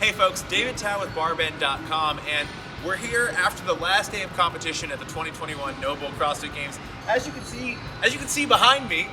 Hey folks, David Tao with barbend.com, and we're here after the last day of competition at the 2021 Noble CrossFit Games. As you can see behind me,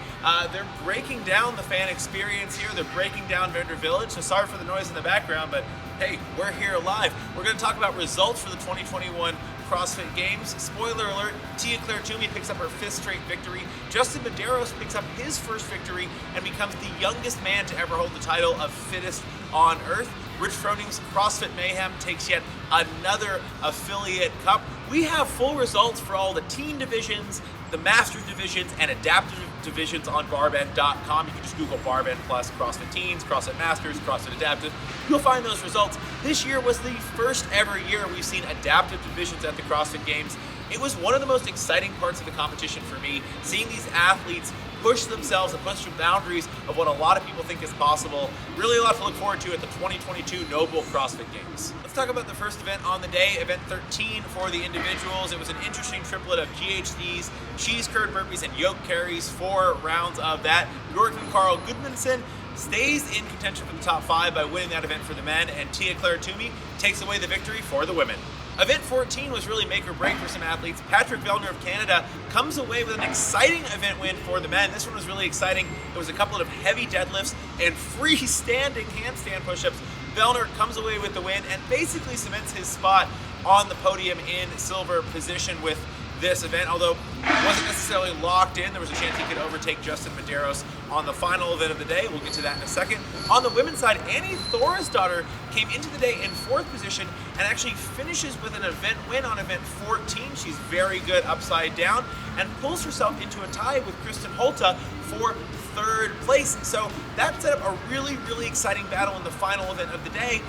they're breaking down the fan experience here. They're breaking down Vendor Village, so sorry for the noise in the background, but hey, we're here live. We're going to talk about results for the 2021 CrossFit Games. Spoiler alert, Tia-Clair Toomey picks up her 5th straight victory. Justin Medeiros picks up his first victory and becomes the youngest man to ever hold the title of fittest on earth. Rich Froning's CrossFit Mayhem takes yet another affiliate cup. We have full results for all the teen divisions, the Masters divisions, and adaptive divisions on barbend.com. You can just Google Barbend Plus, CrossFit Teens, CrossFit Masters, CrossFit Adaptive. You'll find those results. This year was the first ever year we've seen adaptive divisions at the CrossFit Games. It was one of the most exciting parts of the competition for me, seeing these athletes push themselves and push the boundaries of what a lot of people think is possible. Really a lot to look forward to at the 2022 Noble CrossFit Games. Let's talk about the first event on the day, event 13 for the individuals. It was an interesting triplet of GHDs, cheese curd burpees, and yoke carries, 4 rounds of that. Jorgen Carl Gudmundsson stays in contention for the top 5 by winning that event for the men, and Tia-Clair Toomey takes away the victory for the women. Event 14 was really make or break for some athletes. Patrick Vellner of Canada comes away with an exciting event win for the men. This one was really exciting. There was a couple of heavy deadlifts and freestanding handstand push-ups. Vellner comes away with the win and basically cements his spot on the podium in silver position with this event, although it wasn't necessarily locked in. There was a chance he could overtake Justin Medeiros on the final event of the day. We'll get to that in a second. On the women's side, Annie Thorisdottir came into the day in 4th position and actually finishes with an event win on event 14. She's very good upside down and pulls herself into a tie with Kristen Holta for 3rd place. So that set up a really, really exciting battle in the final event of the day.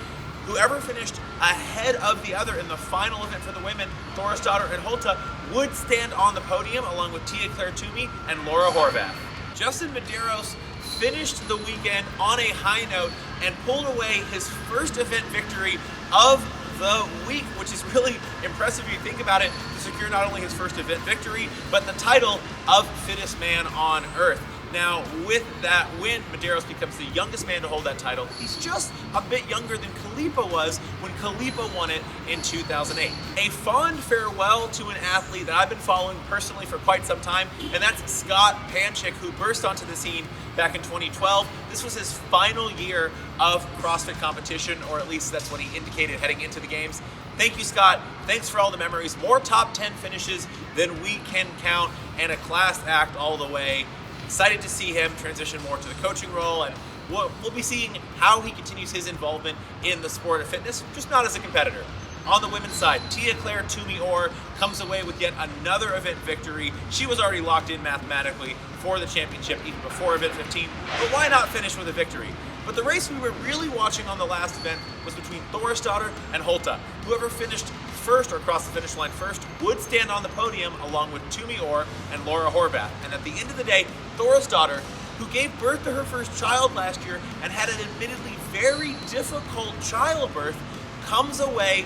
Whoever finished ahead of the other in the final event for the women, Thorisdottir and Holta, would stand on the podium along with Tia-Clair Toomey and Laura Horvath. Justin Medeiros finished the weekend on a high note and pulled away his first event victory of the week, which is really impressive if you think about it, to secure not only his first event victory, but the title of fittest man on earth. Now, with that win, Medeiros becomes the youngest man to hold that title. He's just a bit younger than Kalipa was when Kalipa won it in 2008. A fond farewell to an athlete that I've been following personally for quite some time, and that's Scott Panchik, who burst onto the scene back in 2012. This was his final year of CrossFit competition, or at least that's what he indicated heading into the games. Thank you, Scott. Thanks for all the memories. More top 10 finishes than we can count, and a class act all the way. Excited to see him transition more to the coaching role, and we'll be seeing how he continues his involvement in the sport of fitness, just not as a competitor. On the women's side, Tia-Clair Toomey-Orr comes away with yet another event victory. She was already locked in mathematically for the championship even before event 15, but why not finish with a victory? But the race we were really watching on the last event was between Thorisdottir and Holta. Whoever finished first or crossed the finish line first would stand on the podium along with Toomey-Orr and Laura Horvath. And at the end of the day, Thorisdottir, who gave birth to her first child last year and had an admittedly very difficult childbirth, comes away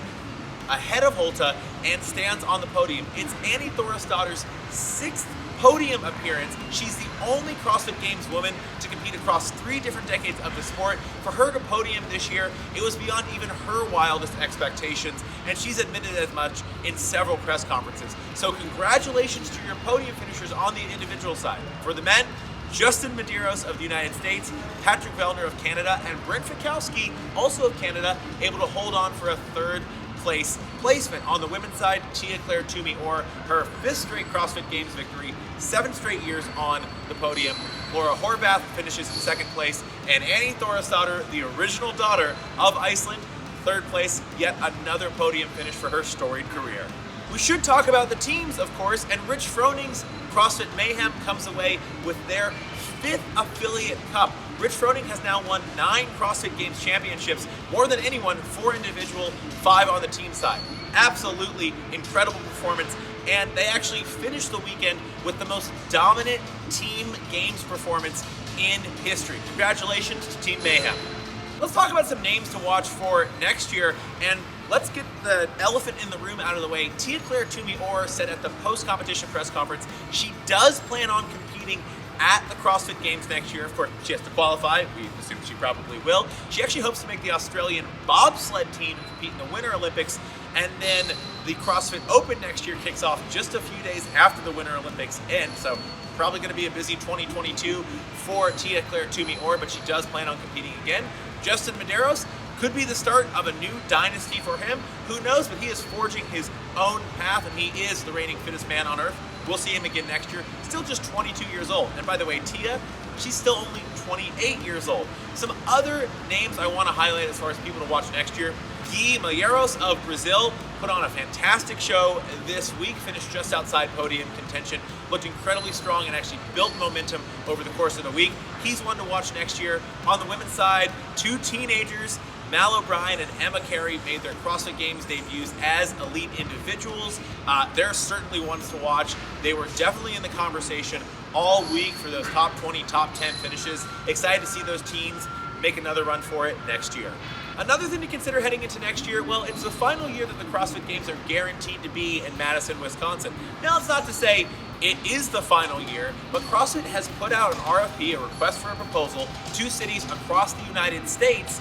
ahead of Holta and stands on the podium. It's Annie Thorisdottir's 6th podium appearance. She's the only CrossFit Games woman to compete across 3 different decades of the sport. For her to podium this year, it was beyond even her wildest expectations, and she's admitted as much in several press conferences. So congratulations to your podium finishers on the individual side. For the men, Justin Medeiros of the United States, Patrick Vellner of Canada, and Brent Fikowski, also of Canada, able to hold on for a 3rd place placement. On the women's side, Tia-Clair Toomey-Orr, her 5th straight CrossFit Games victory, 7 straight years on the podium. Laura Horvath finishes in 2nd place, and Annie Thorisdottir, the original daughter of Iceland, 3rd place, yet another podium finish for her storied career. We should talk about the teams, of course, and Rich Froning's CrossFit Mayhem comes away with their 5th affiliate cup. Rich Froning has now won 9 CrossFit Games championships, more than anyone, 4 individual, 5 on the team side. Absolutely incredible performance, and they actually finished the weekend with the most dominant team games performance in history. Congratulations to Team Mayhem. Let's talk about some names to watch for next year, and let's get the elephant in the room out of the way. Tia-Clair Toomey-Orr said at the post-competition press conference she does plan on competing at the CrossFit Games next year. Of course, she has to qualify. We assume she probably will. She actually hopes to make the Australian bobsled team and compete in the Winter Olympics. And then the CrossFit Open next year kicks off just a few days after the Winter Olympics end. So probably going to be a busy 2022 for Tia-Clair Toomey-Orr, but she does plan on competing again. Justin Medeiros could be the start of a new dynasty for him. Who knows, but he is forging his own path, and he is the reigning fittest man on earth. We'll see him again next year. Still just 22 years old. And by the way, Tia, she's still only 28 years old. Some other names I want to highlight as far as people to watch next year. Ya Madison of Brazil put on a fantastic show this week, finished just outside podium contention, looked incredibly strong and actually built momentum over the course of the week. He's one to watch next year. On the women's side, two teenagers, Mal O'Brien and Emma Carey, made their CrossFit Games debuts as elite individuals. They're certainly ones to watch. They were definitely in the conversation all week for those top 20, top 10 finishes. Excited to see those teens make another run for it next year. Another thing to consider heading into next year, well, it's the final year that the CrossFit Games are guaranteed to be in Madison, Wisconsin. Now, it's not to say it is the final year, but CrossFit has put out an RFP, a request for a proposal, to cities across the United States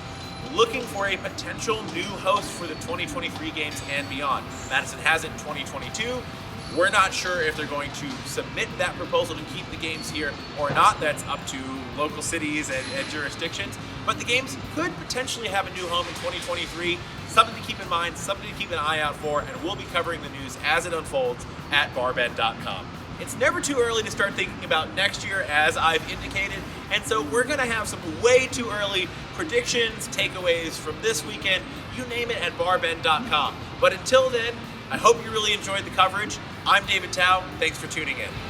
looking for a potential new host for the 2023 Games and beyond. Madison has it in 2022. We're not sure if they're going to submit that proposal to keep the Games here or not. That's up to local cities and jurisdictions. But the Games could potentially have a new home in 2023. Something to keep in mind, something to keep an eye out for, and we'll be covering the news as it unfolds at barbend.com. It's never too early to start thinking about next year, as I've indicated, and so we're going to have some way too early predictions, takeaways from this weekend, you name it, at barbend.com. But until then, I hope you really enjoyed the coverage. I'm David Tao. Thanks for tuning in.